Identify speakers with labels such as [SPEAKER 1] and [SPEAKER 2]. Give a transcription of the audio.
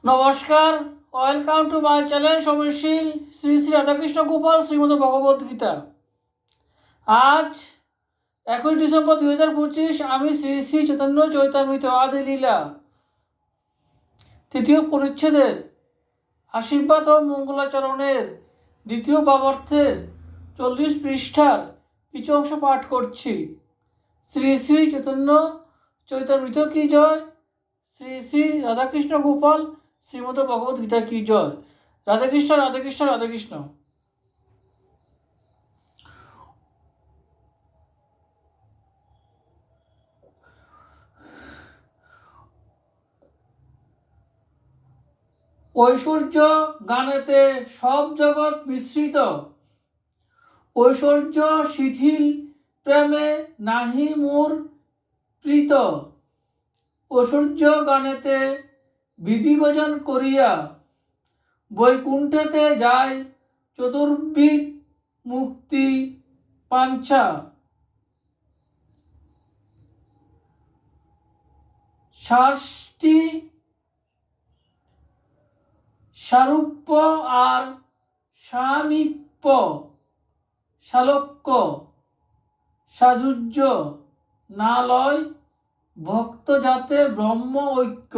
[SPEAKER 1] নমস্কার, welcome to my channel সমরশীল শ্রী শ্রী রাধাকৃষ্ণ গোপাল শ্রীমদ ভগবদ গীতা। আজ 21 ডিসেম্বর 2025। আমি শ্রী শ্রী চৈতন্য চৈতামৃত আদি লীলা তৃতীয় পরিচ্ছেদের আশীর্বাদ ও মঙ্গলাচরণের দ্বিতীয় ভাবার্থের 40 পৃষ্ঠার কিছু অংশ পাঠ করছি। শ্রী শ্রী চৈতন্য চৈতামৃত কি জয়, শ্রী শ্রী রাধাকৃষ্ণ গোপাল শ্রীমদ ভগবদ গীতা কি জয়। রাধাকৃষ্ণ রাধাকৃষ্ণ রাধাকৃষ্ণ। ঐশ্বর্য গানেতে সব জগৎ মিশ্রিত, ঐশ্বর্য শিথিল প্রেমে নাহি মোর প্রীত। ঐশ্বর্য গানেতে বিধিভোজন করিয়া বৈকুণ্ঠেতে যায় চতুর্বিধ মুক্তি পাঞ্ছা। ষষ্ঠী সারূপ্য আর সামীপ্য, শালক্য সাযুজ্য না লয় ভক্ত যাতে ব্রহ্ম ঐক্য।